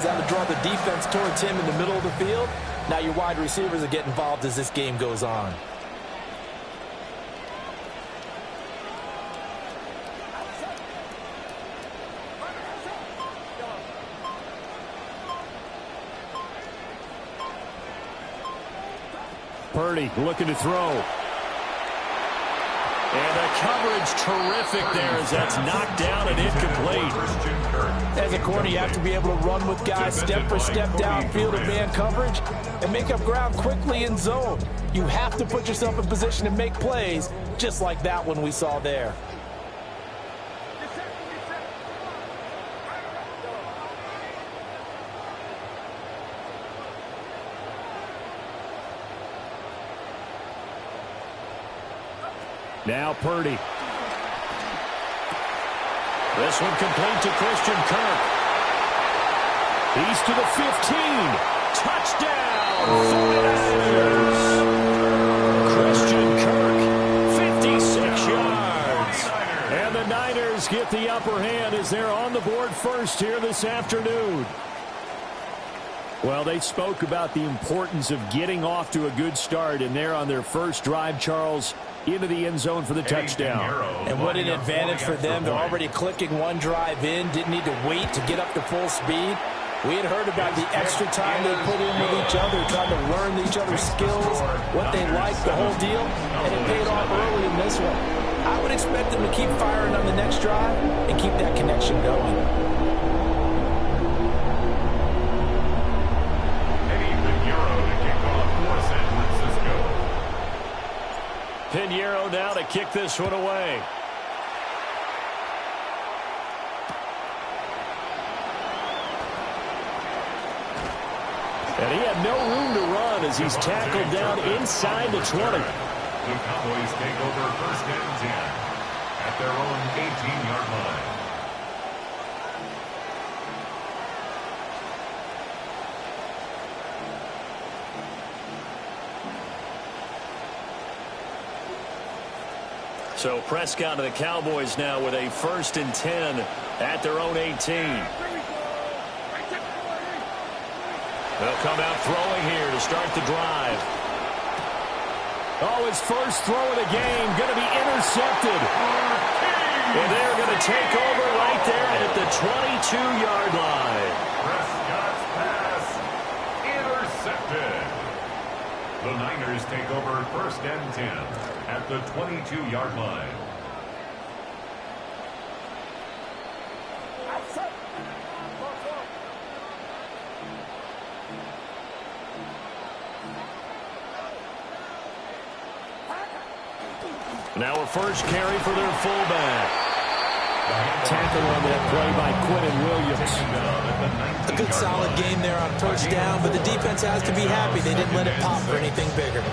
Out to draw the defense towards him in the middle of the field. Now your wide receivers are getting involved as this game goes on. Purdy looking to throw. And the coverage terrific there as that's knocked down and incomplete. As a corner, you have to be able to run with guys step for step downfield in man coverage and make up ground quickly in zone. You have to put yourself in position to make plays, just like that one we saw there. Now Purdy. This one complete to Christian Kirk. He's to the 15. Touchdown! 49ers! Christian Kirk, 56 yards. And the Niners get the upper hand as they're on the board first here this afternoon. Well, they spoke about the importance of getting off to a good start, and they're on their first drive, Charles, into the end zone for the touchdown. And what an advantage for them. They're already clicking one drive in, didn't need to wait to get up to full speed. We had heard about the extra time they put in with each other, trying to learn each other's skills, what they like, the whole deal, and it paid off early in this one. I would expect them to keep firing on the next drive and keep that connection going. Pinheiro now to kick this one away. And he had no room to run as he's tackled down inside the 20. The Cowboys take over first and 10 at their own 18-yard line. So Prescott to the Cowboys now with a first and 10 at their own 18. They'll come out throwing here to start the drive. Oh, his first throw of the game going to be intercepted. And they're going to take over right there at the 22-yard line. Prescott's pass intercepted. The Niners take over first and 10 at the 22-yard line. Now a first carry for their fullback. Tackle on that play by Quentin Williams. A good solid game there on first down, but the defense has to be happy they didn't let it pop for anything bigger.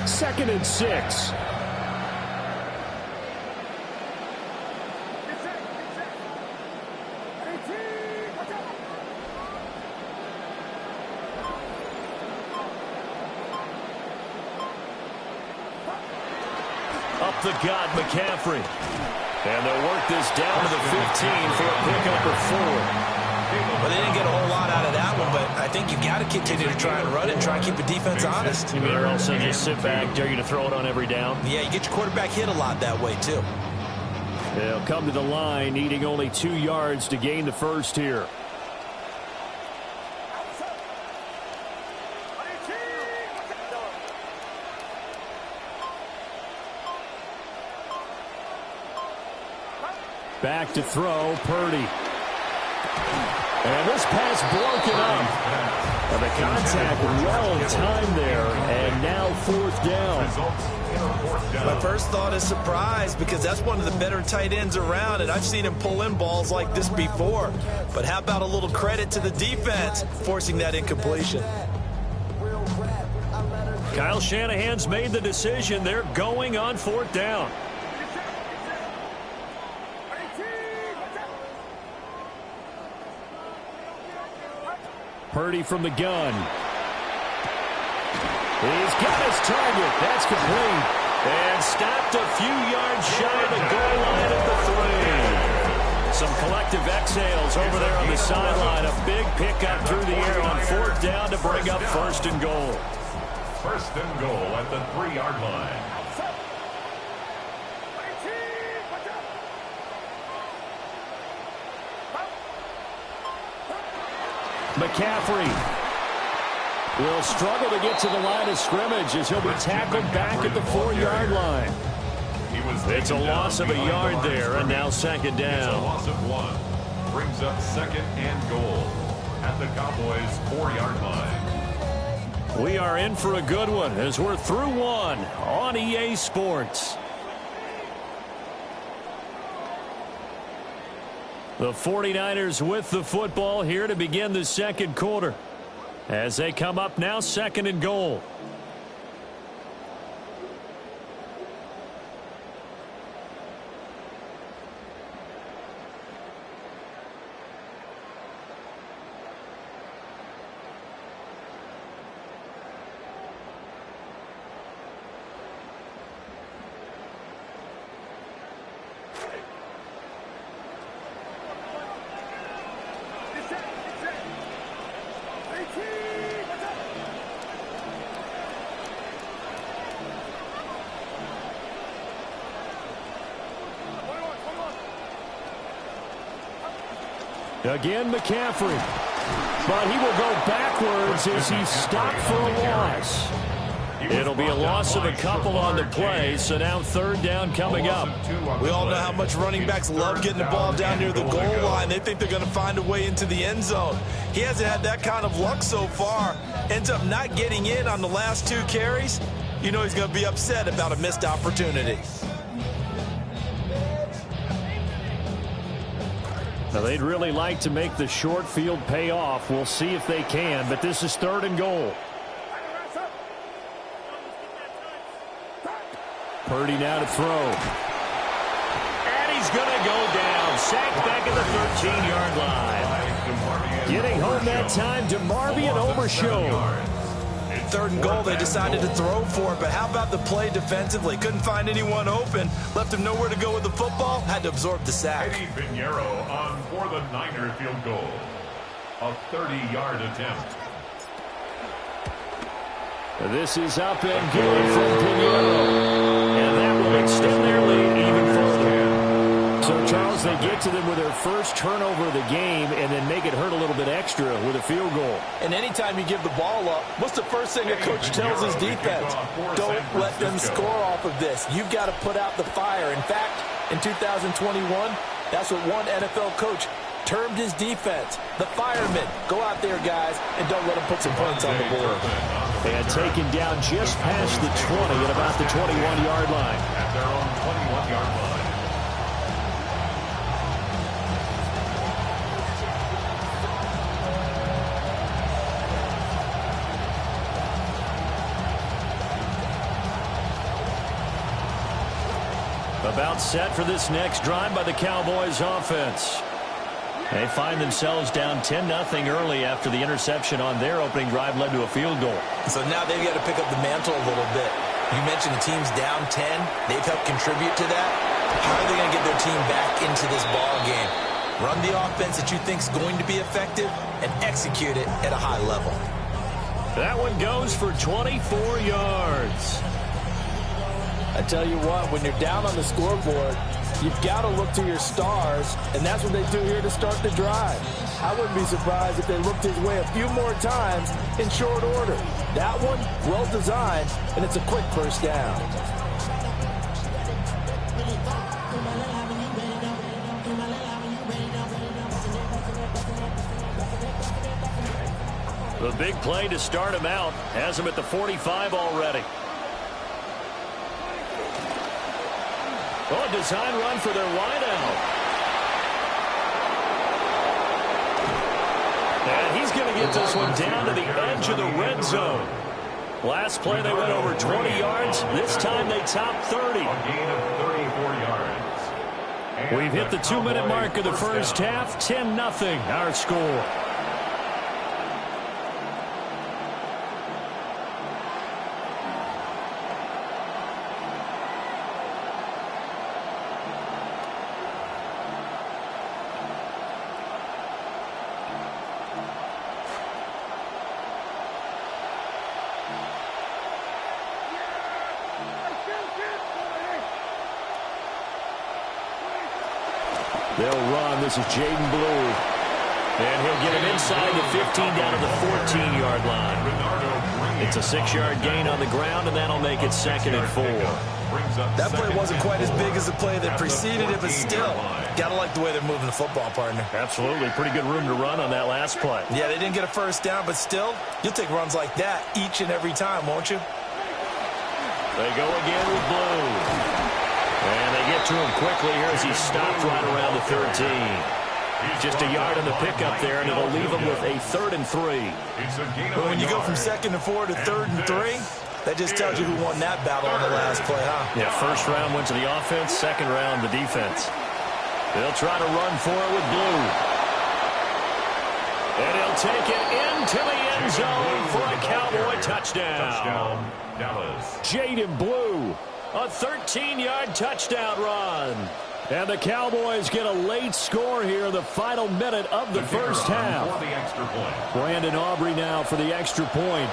Second and 6. Up the gut, McCaffrey. And they'll work this down to the 15 for a pickup of 4. Well, they didn't get a whole lot out of that one, but I think you got to continue to try and run it and try and keep the defense honest. You mean also just sit back, dare you to throw it on every down? Yeah, you get your quarterback hit a lot that way, too. They'll come to the line, needing only 2 yards to gain the first here. Back to throw, Purdy. And this pass broken up. And the contact well in time there, and now fourth down. My first thought is surprise, because that's one of the better tight ends around, and I've seen him pull in balls like this before. But how about a little credit to the defense forcing that incompletion? Kyle Shanahan's made the decision. They're going on fourth down. Purdy from the gun. He's got his target. That's complete. And stopped a few yards shy of the goal line at the 3. Some collective exhales over there on the sideline. A big pickup through the air on 4th down to bring up 1st and goal. 1st and goal at the 3-yard line. McCaffrey will struggle to get to the line of scrimmage as he'll be tackled back at the 4-yard line. It's a loss of a yard there, and now 2nd down. It's a loss of 1. Brings up 2nd and goal at the Cowboys' 4-yard line. We are in for a good one as we're through 1 on EA Sports. The 49ers with the football here to begin the 2nd quarter as they come up now 2nd and goal. Again, McCaffrey. But he will go backwards as he's stopped for a loss. It'll be a loss of a couple on the play, so now 3rd down coming up. We all know how much running backs love getting the ball down near the goal line. They think they're going to find a way into the end zone. He hasn't had that kind of luck so far. Ends up not getting in on the last 2 carries. You know he's going to be upset about a missed opportunity. Now, they'd really like to make the short field pay off. We'll see if they can, but this is 3rd and goal. Purdy now to throw. And he's going to go down. Sacked back at the 13-yard line. Getting home that time, DeMarvion Overshown. 3rd and goal, they decided to throw for it, but how about the play defensively? Couldn't find anyone open, left him nowhere to go with the football, had to absorb the sack. Eddie Pinheiro on for the Niner field goal. A 30-yard attempt. This is up and good from Pinheiro. And that will extend their lead even further. So, Charles, they get to them with their first turnover of the game and then make it hurt a little bit extra with a field goal. And anytime you give the ball up, what's the first thing a coach tells his defense? Don't let them score off of this. You've got to put out the fire. In fact, in 2021, that's what one NFL coach termed his defense, the firemen. Go out there, guys, and don't let them put some points on the board. And taken down just past the 20 at about the 21-yard line. At their own 21-yard line. About set for this next drive by the Cowboys offense. They find themselves down 10-0 early after the interception on their opening drive led to a field goal. So now they've got to pick up the mantle a little bit. You mentioned the team's down 10. They've helped contribute to that. How are they going to get their team back into this ball game? Run the offense that you think is going to be effective and execute it at a high level. That one goes for 24 yards. I tell you what, when you're down on the scoreboard, you've got to look to your stars, and that's what they do here to start the drive. I wouldn't be surprised if they looked his way a few more times in short order. That one, well designed, and it's a quick first down. The big play to start him out has him at the 45 already. Oh, design run for their wideout. And he's going to get this one down to the edge of the red zone. Last play they went over 20 yards. This time they top 30. A gain of 34 yards. We've hit the 2-minute mark of the first half. 10-0 our score. They'll run. This is Jaden Blue. And he'll get him inside the 15 down to the 14-yard line. It's a 6-yard gain on the ground, and that'll make it 2nd and 4. That play wasn't quite as big as the play that preceded it, but still, got to like the way they're moving the football, partner. Absolutely. Pretty good room to run on that last play. Yeah, they didn't get a first down, but still, you'll take runs like that each and every time, won't you? They go again with Blue. And they get to him quickly here as he's stopped right around the 13. Just a yard on the pickup there, and it'll leave him with a 3rd and 3. But when you go from 2nd and 4 to 3rd and 3, that just tells you who won that battle on the last play, huh? Yeah, first round went to the offense, second round the defense. They'll try to run for it with Blue. And he'll take it into the end zone for a Cowboy touchdown. Dallas. Jaden Blue, a 13-yard touchdown run. And the Cowboys get a late score here in the final minute of the first half. For the extra point. Brandon Aubrey now for the extra point.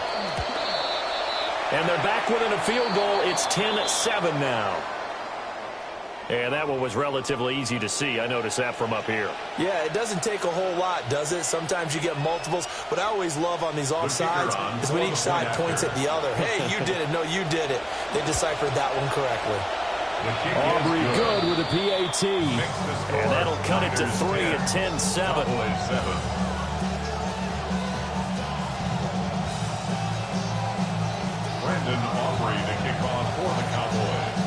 And they're back within a field goal. It's 10-7 now. And that one was relatively easy to see. I noticed that from up here. Yeah, it doesn't take a whole lot, does it? Sometimes you get multiples. What I always love on these offsides is when each side points at the other. Hey, you did it. No, you did it. They deciphered that one correctly. Aubrey good with a PAT. And that'll cut it to 3 at 10-7. Brandon Aubrey to kick off for the Cowboys.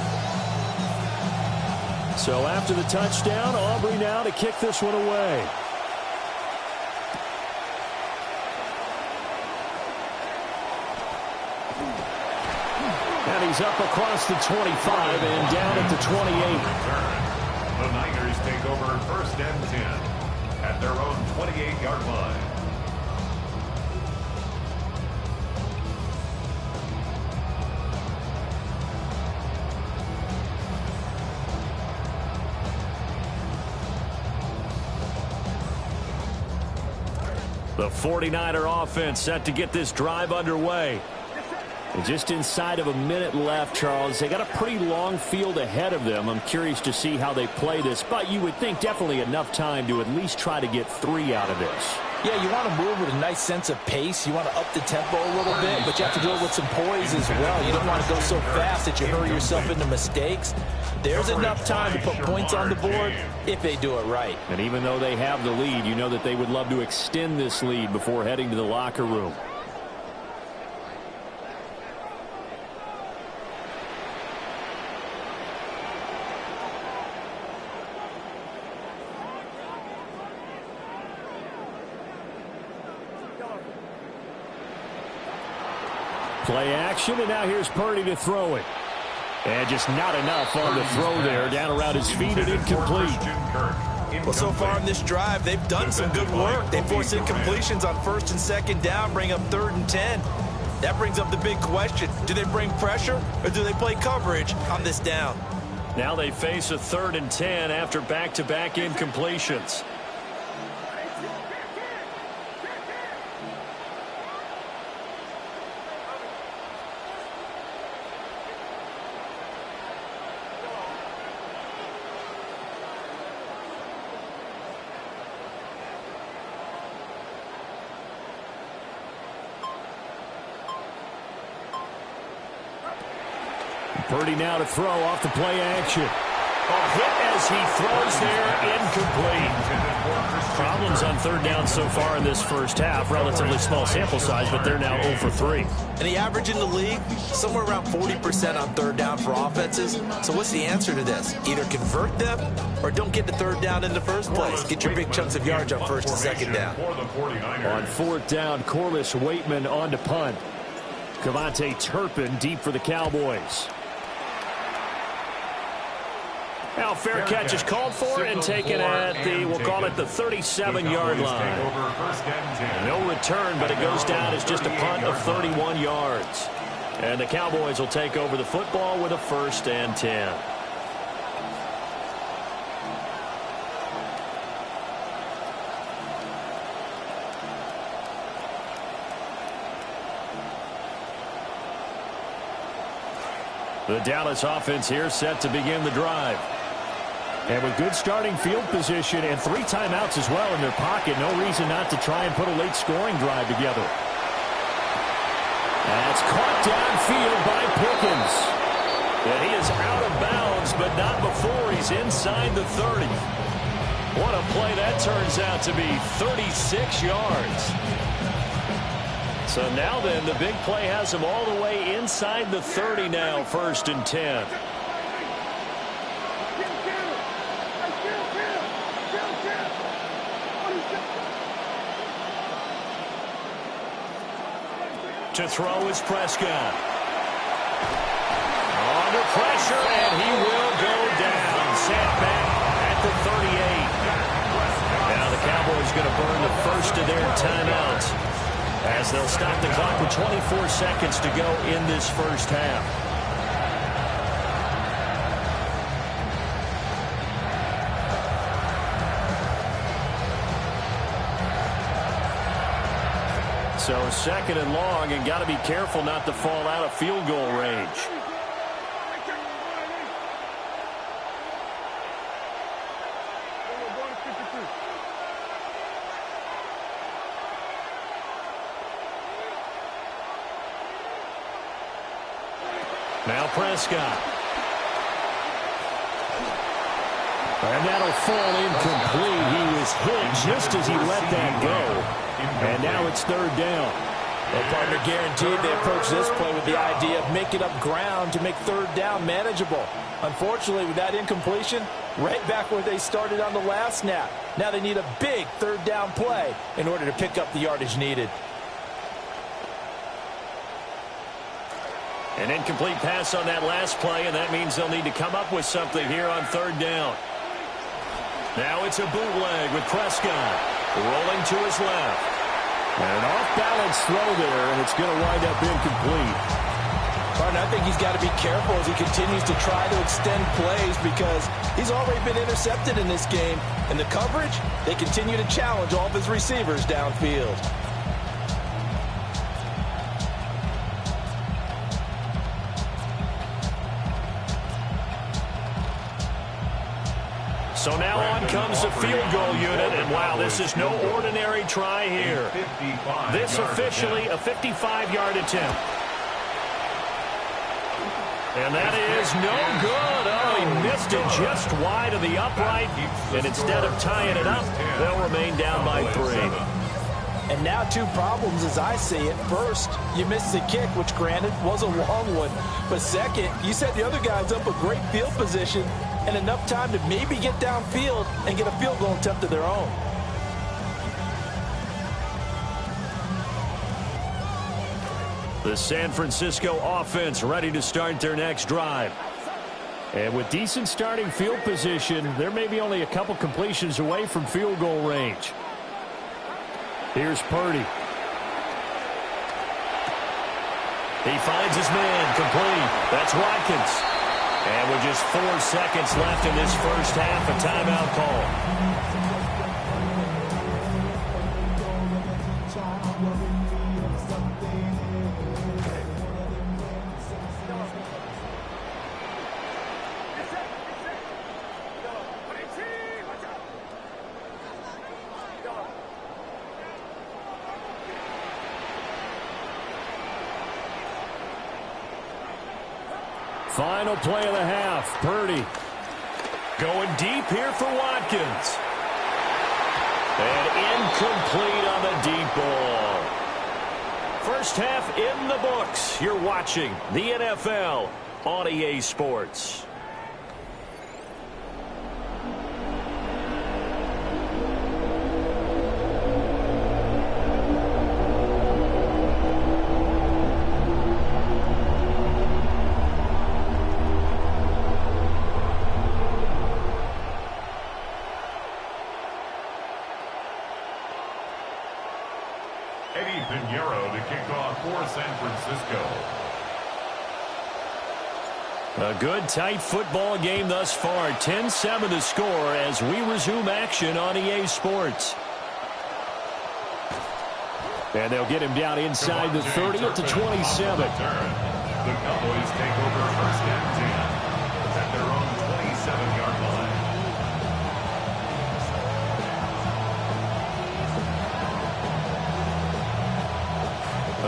So after the touchdown, Aubrey now to kick this one away. And he's up across the 25 and down at the 28. The Niners take over 1st and 10 at their own 28-yard line. The 49er offense set to get this drive underway. And just inside of a minute left, Charles. They got a pretty long field ahead of them. I'm curious to see how they play this, but you would think definitely enough time to at least try to get 3 out of this. Yeah, you want to move with a nice sense of pace. You want to up the tempo a little bit, but you have to do it with some poise as well. You don't want to go so fast that you hurry yourself into mistakes. There's enough time to put points on the board if they do it right. And even though they have the lead, you know that they would love to extend this lead before heading to the locker room. Play action, and now here's Purdy to throw it. And just not enough on the throw there. Down around his feet and incomplete. Well, so far in this drive, they've done some good work. They forced incompletions on 1st and 2nd down, bring up 3rd and 10. That brings up the big question. Do they bring pressure, or do they play coverage on this down? Now they face a 3rd and 10 after back-to-back incompletions. Purdy now to throw off the play action. A hit as he throws there, incomplete. Problems on 3rd down so far in this first half. Relatively small sample size, but they're now 0 for 3. And the average in the league, somewhere around 40% on 3rd down for offenses. So what's the answer to this? Either convert them or don't get to 3rd down in the first place. Get your big chunks of yards on 1st and 2nd down. On 4th down, Corliss Waitman on to punt. Cavante Turpin deep for the Cowboys. Now fair catch is called for and taken at the, we'll call it the 37-yard line. No return, but it goes down as just a punt of 31 yards. And the Cowboys will take over the football with a 1st and 10. The Dallas offense here set to begin the drive. And with good starting field position and 3 timeouts as well in their pocket, no reason not to try and put a late scoring drive together. That's caught downfield by Pickens. And he is out of bounds, but not before he's inside the 30. What a play that turns out to be, 36 yards. So now then, the big play has him all the way inside the 30 now, 1st and 10. To throw is Prescott. Under pressure, and he will go down. Set back at the 38. Now the Cowboys going to burn the first of their timeouts as they'll stop the clock with 24 seconds to go in this first half. So 2nd and long, and got to be careful not to fall out of field goal range. Now Prescott. And that'll fall incomplete. He was hit just as he let that go. And now it's 3rd down. Well, partner, guaranteed they approach this play with the idea of making up ground to make 3rd down manageable. Unfortunately, with that incompletion, right back where they started on the last snap. Now they need a big 3rd down play in order to pick up the yardage needed. An incomplete pass on that last play, and that means they'll need to come up with something here on 3rd down. Now it's a bootleg with Prescott rolling to his left. And an off-balance throw there, and it's going to wind up incomplete. Partner, I think he's got to be careful as he continues to try to extend plays because he's already been intercepted in this game. And the coverage, they continue to challenge all of his receivers downfield. So now on comes the field goal unit, and wow, this is no ordinary try here. This officially a 55-yard attempt. And that is no good. Oh, he missed it just wide of the upright, and instead of tying it up, they'll remain down by 3. And now 2 problems as I see it. First, you missed the kick, which granted was a long one. But second, you set the other guys up with great field position and enough time to maybe get downfield and get a field goal attempt of their own. The San Francisco offense ready to start their next drive. And with decent starting field position, they're maybe only a couple completions away from field goal range. Here's Purdy. He finds his man complete. That's Watkins. And with just 4 seconds left in this first half, a timeout call. Final play of the half. Purdy going deep here for Watkins. And incomplete on the deep ball. First half in the books. You're watching the NFL on EA Sports. A good, tight football game thus far. 10-7 to score as we resume action on EA Sports. And they'll get him down inside the 30 at the 27. The Cowboys take over 1st and 10 at their own 27-yard line.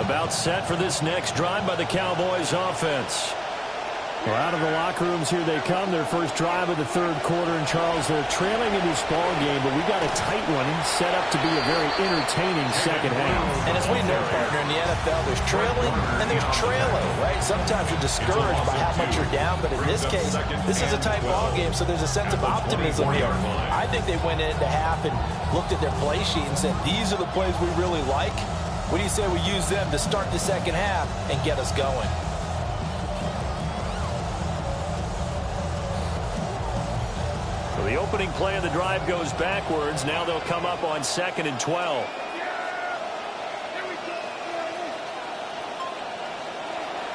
About set for this next drive by the Cowboys offense. Well, out of the locker rooms here they come. Their first drive of the third quarter. And, Charles, they're trailing in this ball game, but we got a tight one set up to be a very entertaining second half. And as we know, partner, in the NFL, there's trailing and there's trailing, right? Sometimes you're discouraged by how much you're down, but in this case, this is a tight ball game, so there's a sense of optimism here. I think they went into half and looked at their play sheet and said, these are the plays we really like. What do you say we use them to start the second half and get us going? The opening play of the drive goes backwards. Now they'll come up on 2nd and 12.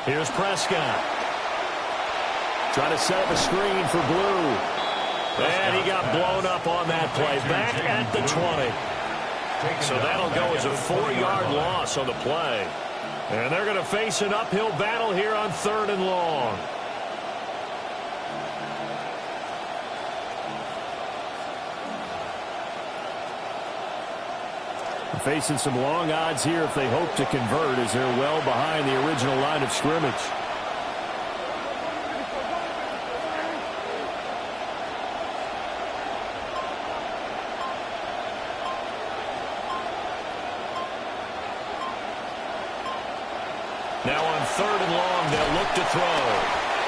Here's Prescott. Trying to set up a screen for Blue. And he got blown up on that play. Back at the 20. So that'll go as a 4-yard loss on the play. And they're going to face an uphill battle here on 3rd and long. Facing some long odds here if they hope to convert, as they're well behind the original line of scrimmage. Now on 3rd and long, they'll look to throw.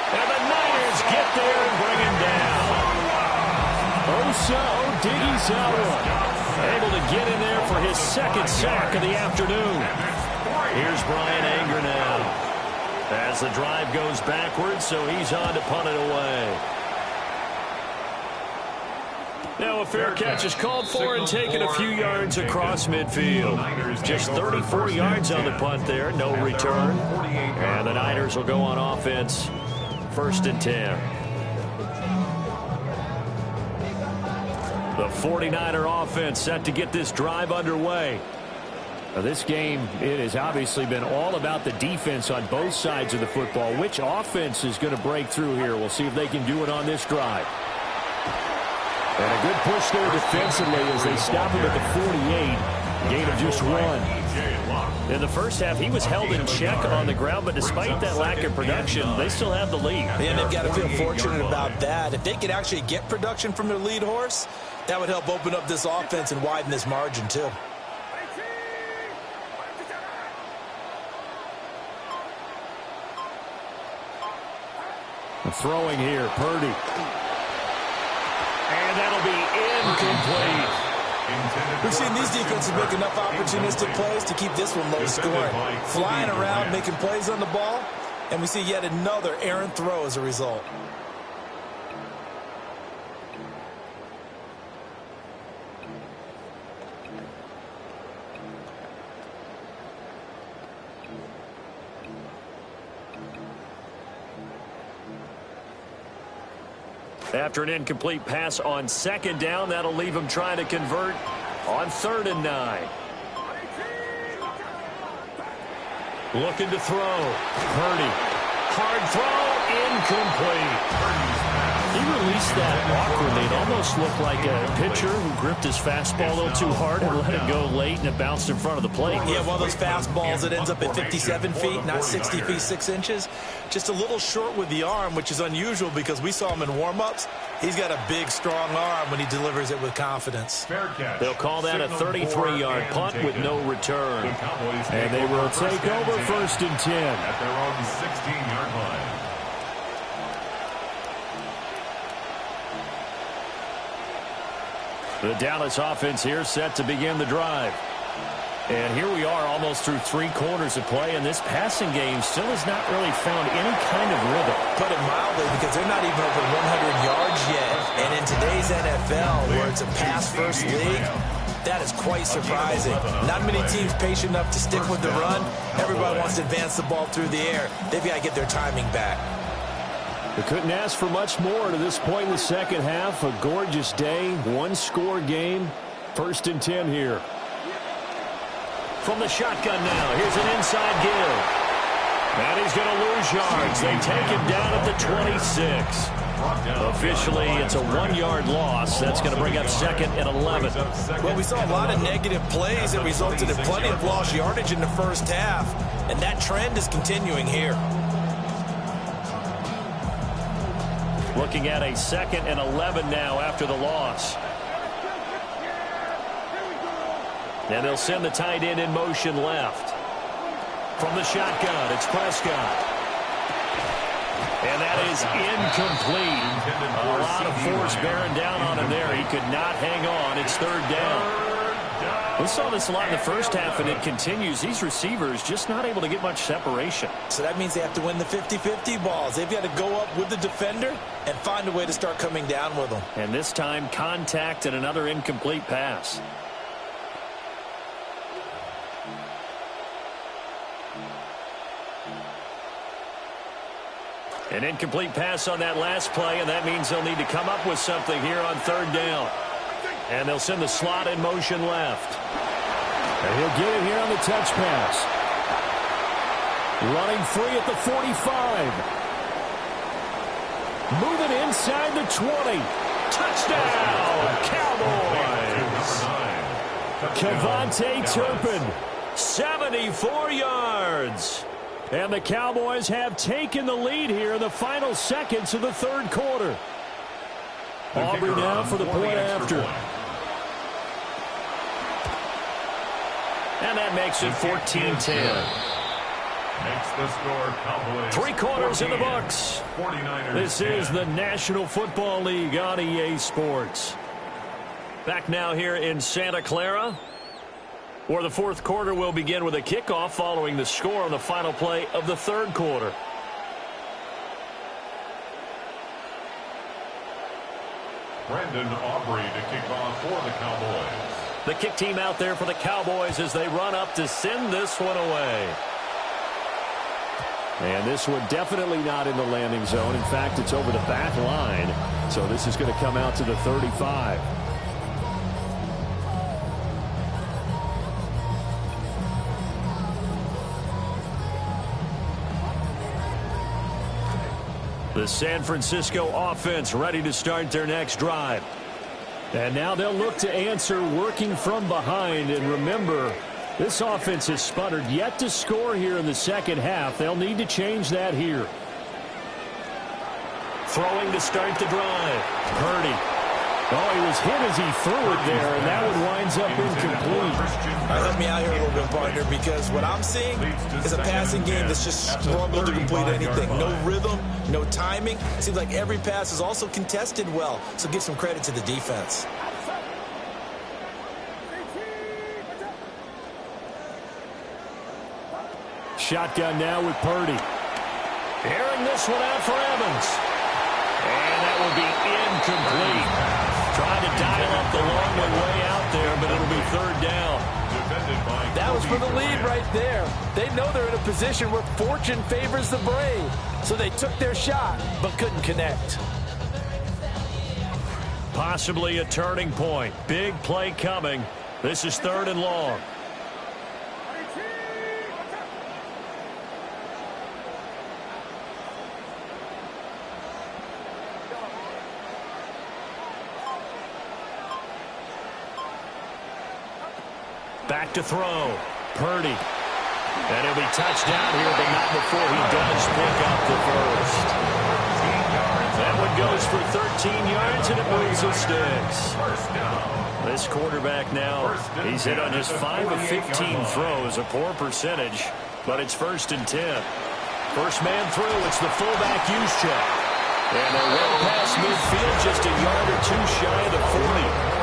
And the Niners get there and bring him down. Osa Odighizuwa able to get in there for his 2nd sack of the afternoon. Here's Brian Anger now. As the drive goes backwards, so he's on to punt it away. Now a fair catch is called for and taken a few yards across midfield. Just 34 yards on the punt there, no return. And the Niners will go on offense, 1st and 10. The 49er offense set to get this drive underway. Now this game, it has obviously been all about the defense on both sides of the football. Which offense is going to break through here? We'll see if they can do it on this drive. And a good push there defensively as they stop him at the 48. Gain of just 1. In the first half, he was held in check on the ground, but despite that lack of production, they still have the lead. And they've got to feel fortunate about that. If they could actually get production from their lead horse, that would help open up this offense and widen this margin, too. Throwing here, Purdy. And that'll be incomplete. We've seen these defenses make enough opportunistic plays to keep this one low scoring. Flying around, making plays on the ball, and we see yet another errant throw as a result. After an incomplete pass on 2nd down, that'll leave him trying to convert on 3rd and 9. Looking to throw. Purdy. Hard throw. Incomplete. He released that awkwardly. It almost looked like a pitcher who gripped his fastball a little too hard and let it go late, and it bounced in front of the plate. Yeah, one of those fastballs that ends up at 57 feet, not 60 feet 6 inches. Just a little short with the arm, which is unusual because we saw him in warm-ups. He's got a big, strong arm when he delivers it with confidence. They'll call that a 33-yard punt with no return. And they will take over 1st and 10. At their own 16-yard line. The Dallas offense here set to begin the drive. And here we are almost through 3 quarters of play, and this passing game still has not really found any kind of rhythm. Put it mildly, because they're not even over 100 yards yet. And in today's NFL, where it's a pass-first league, that is quite surprising. Not many teams patient enough to stick with the run. Everybody wants to advance the ball through the air. They've got to get their timing back. They couldn't ask for much more to this point in the second half. A gorgeous day, 1-score game. 1st and 10 here. From the shotgun now, here's an inside give. And he's going to lose yards. They take him down at the 26. Officially, it's a 1-yard loss. That's going to bring up 2nd and 11. Well, we saw a lot of negative plays that resulted in plenty of lost yardage in the first half. And that trend is continuing here. Looking at a 2nd and 11 now after the loss. And they'll send the tight end in motion left. From the shotgun, it's Prescott. And that is incomplete. A lot of force bearing down on him there. He could not hang on. It's 3rd down. We saw this a lot in the first half, and it continues. These receivers just not able to get much separation. So that means they have to win the 50-50 balls. They've got to go up with the defender and find a way to start coming down with them. And this time, contact and another incomplete pass. An incomplete pass on that last play, and that means they'll need to come up with something here on 3rd down. And they'll send the slot in motion left. And he'll get it here on the touch pass. Running free at the 45. Moving inside the 20. Touchdown, Cowboys! Kevontae Turpin. 74 yards. And the Cowboys have taken the lead here in the final seconds of the 3rd quarter. Aubrey now for the point after. And that makes it 14-10. Makes the score Cowboys. 3 quarters in the books. 49ers. This is the National Football League on EA Sports. Back now here in Santa Clara, where the 4th quarter will begin with a kickoff following the score on the final play of the 3rd quarter. Brendan Aubrey to kick off for the Cowboys. The kick team out there for the Cowboys as they run up to send this one away. And this one definitely not in the landing zone. In fact, it's over the back line. So this is going to come out to the 35. The San Francisco offense ready to start their next drive. And now they'll look to answer working from behind. And remember, this offense has sputtered yet to score here in the 2nd half. They'll need to change that here. Throwing to start the drive. Purdy. Oh, he was hit as he threw it there, and that one winds up incomplete. All right, help me out here a little bit, partner, because what I'm seeing is a passing game that's just struggled to complete anything. No rhythm, no timing. Seems like every pass is also contested well, so give some credit to the defense. Shotgun now with Purdy. Airing this one out for Evans. And that will be incomplete. Trying to dial up the long one way out there, but it'll be 3rd down. That was for the lead right there. They know they're in a position where fortune favors the brave. So they took their shot, but couldn't connect. Possibly a turning point. Big play coming. This is 3rd and long. Back to throw. Purdy. And he'll be touched down here, but not before he does pick up the first. That one goes for 13 yards, and it moves the sticks. This quarterback now, he's hit on his 5 of 15 throws, a poor percentage, but it's 1st and 10. First man through, it's the fullback use check. And they're well past midfield, just a yard or two shy of the 40.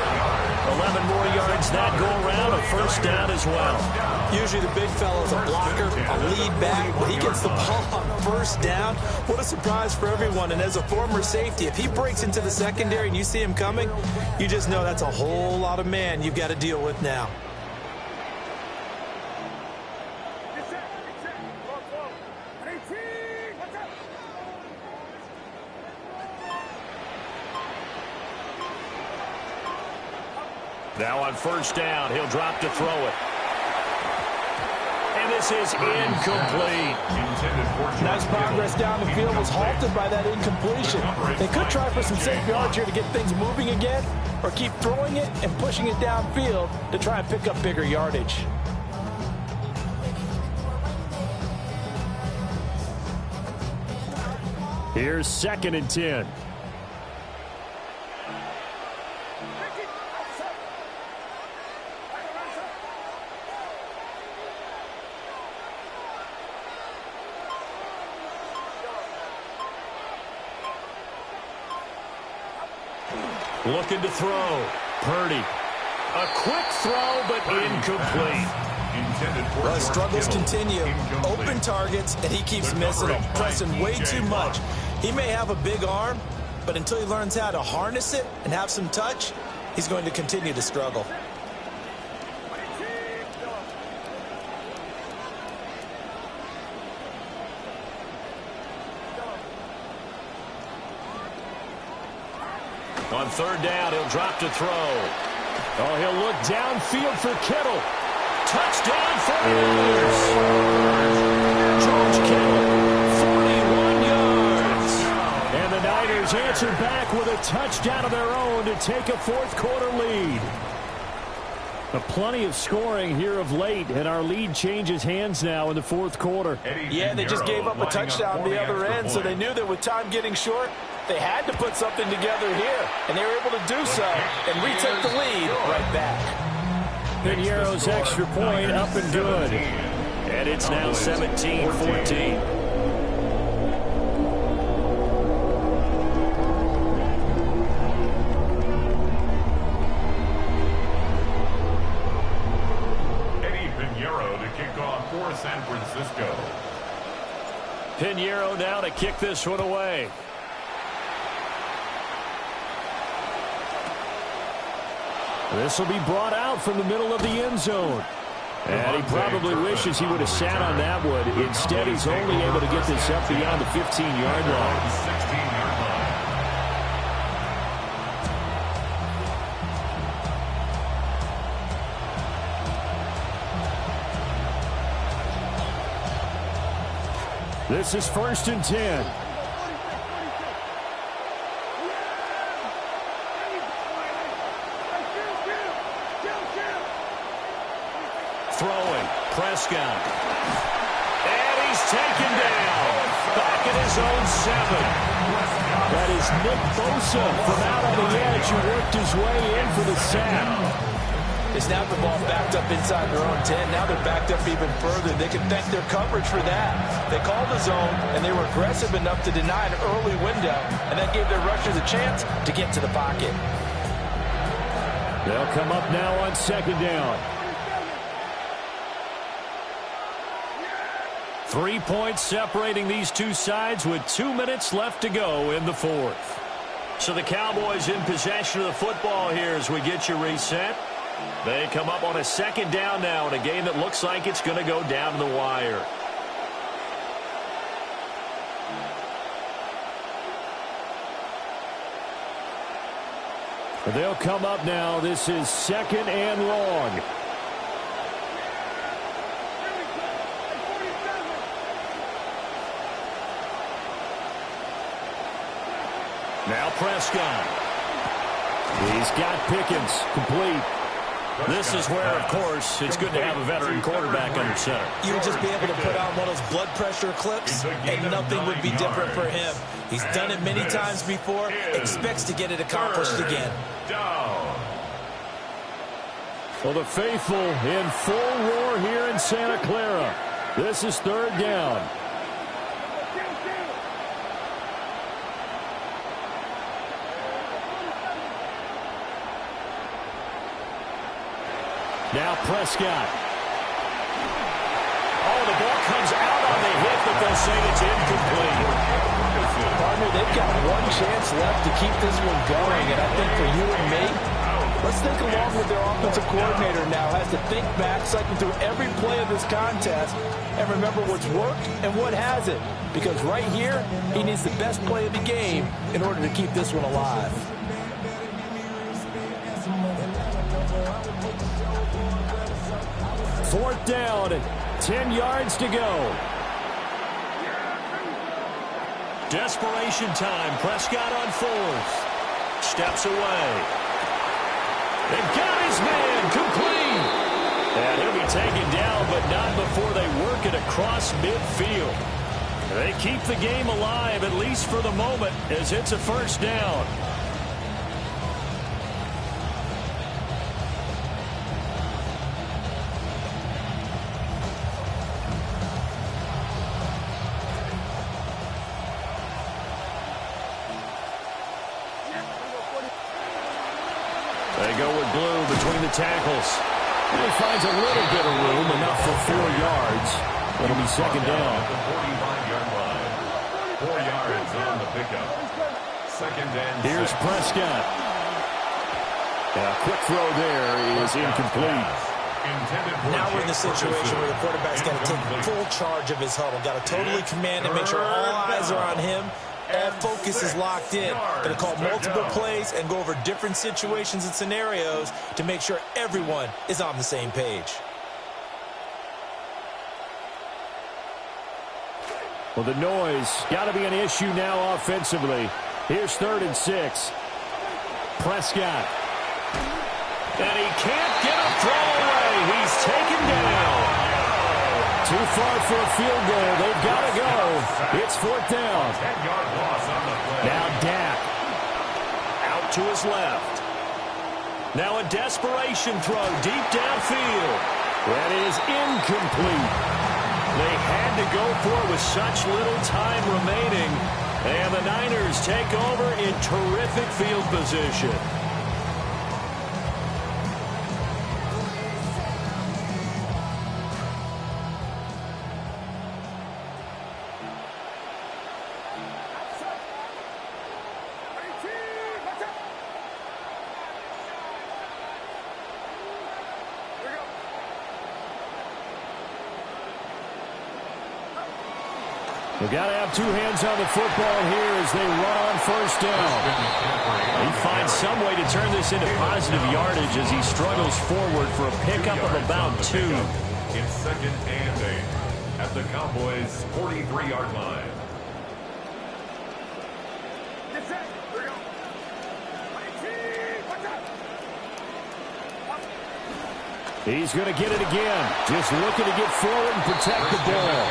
11 more yards that go around, a 1st down as well. Usually the big fella's a blocker, a lead back, but he gets the ball on 1st down. What a surprise for everyone. And as a former safety, if he breaks into the secondary and you see him coming, you just know that's a whole lot of man you've got to deal with now. Now on 1st down, he'll drop to throw it. And this is incomplete. Nice progress down the field was halted by that incompletion. They could try for some safe yards here to get things moving again, or keep throwing it and pushing it downfield to try and pick up bigger yardage. Here's 2nd and 10. Looking to throw. Purdy. A quick throw, but incomplete. Well, the struggles continue. Open targets, and he keeps missing them. Pressing way too much. He may have a big arm, but until he learns how to harness it and have some touch, he's going to continue to struggle. On 3rd down, he'll drop to throw. Oh, he'll look downfield for Kittle. Touchdown, 49ers. George Kittle, 41 yards. And the Niners answer back with a touchdown of their own to take a 4th quarter lead. Plenty of scoring here of late, and our lead changes hands now in the 4th quarter. Yeah, they just gave up a touchdown on the other end, so they knew that with time getting short, they had to put something together here, and they were able to do so and retake the lead right back. Piniero's extra point up and good. And it's now 17-14. San Francisco. Piniero now to kick this one away. This will be brought out from the middle of the end zone. And he probably wishes he would have sat on that one. Instead, he's only able to get this up beyond the 15-yard line. 16-yard line. This is 1st and 10. Throwing. Prescott. And he's taken down. Back at his own 7. That is Nick Bosa from out on the edge who worked his way in for the sack. They snapped the ball backed up inside their own 10. Now they're backed up even further. They can thank their coverage for that. They called the zone, and they were aggressive enough to deny an early window, and that gave their rushers a chance to get to the pocket. They'll come up now on 2nd down. 3 points separating these two sides with 2 minutes left to go in the 4th. So the Cowboys in possession of the football here as we get you reset. They come up on a 2nd down now in a game that looks like it's going to go down to the wire. They'll come up now. This is 2nd and long. Now Prescott. He's got Pickens complete. This is where, of course, it's good to have a veteran quarterback under center. You would just be able to put on one of those blood pressure clips, and nothing would be different for him. He's done it many times before, expects to get it accomplished again. Well, the faithful in full roar here in Santa Clara. This is 3rd down. Now Prescott. Oh, the ball comes out on the hit, but they'll say it's incomplete. Partner, they've got one chance left to keep this one going, and I think for you and me, let's think along with their offensive coordinator now. Has to think back, cycle through every play of this contest, and remember what's worked and what hasn't. Because right here, he needs the best play of the game in order to keep this one alive. Fourth down, 10 yards to go. Desperation time. Prescott on 4th. Steps away. They've got his man complete. And he'll be taken down, but not before they work it across midfield. They keep the game alive, at least for the moment, as it's a first down. They go with blue between the tackles. And he finds a little bit of room, enough for 4 yards. It'll be second down. The 45-yard line. 4 yards on the pickup. Second and Here's 6. Prescott. A quick throw there is incomplete. Now we're in the situation where the quarterback's got to take full charge of his huddle. Got to totally command and make sure all eyes are on him. All focus is locked in. Going to call multiple plays and go over different situations and scenarios to make sure everyone is on the same page. Well, the noise got to be an issue now offensively. Here's 3rd and 6. Prescott. And he can't get a throw away. He's taken down. Too far for a field goal. They've got to go. It's 4th down. 10-yard loss on the play. Now Dak. Out to his left. Now a desperation throw deep downfield. That is incomplete. They had to go for it with such little time remaining. And the Niners take over in terrific field position. They've got to have 2 hands on the football here as they run on 1st down. He finds some way to turn this into positive yardage as he struggles forward for a pickup of about 2. It's 2nd and 8 at the Cowboys' 43-yard line. He's going to get it again. Just looking to get forward and protect the ball.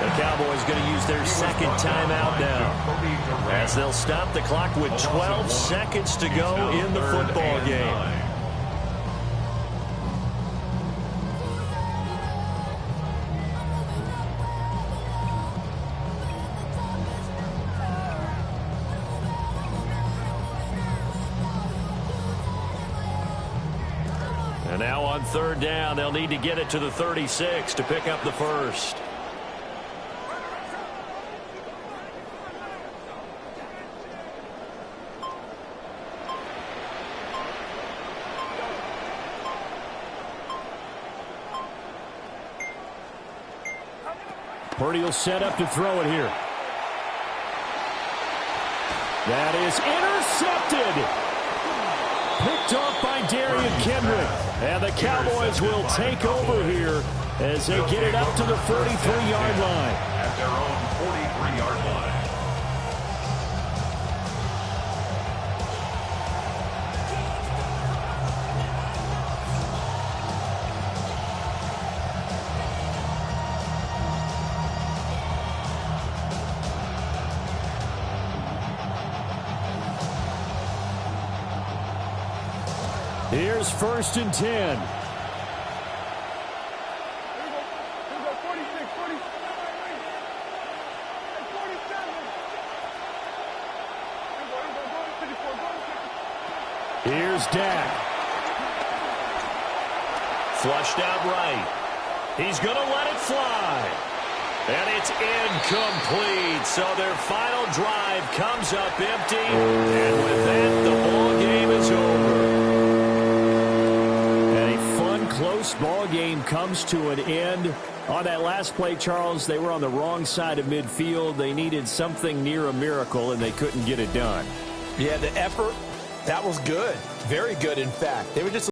The Cowboys going to use their 2nd timeout now, as they'll stop the clock with 12 seconds to go in the football game. And now on 3rd down, they'll need to get it to the 36 to pick up the first. Purdy will set up to throw it here. That is intercepted. Picked off by Darian Kendrick. And the Cowboys will take over here as they get it up to the 43-yard line. At their own 43-yard line. Here's 1st and 10. Here's Dak. Flushed out right. He's going to let it fly. And it's incomplete. So their final drive comes up empty. And with that, the ball game is over. And a fun, close ball game comes to an end. On that last play, Charles, they were on the wrong side of midfield. They needed something near a miracle, and they couldn't get it done. Yeah, the effort, that was good. Very good, in fact. They were just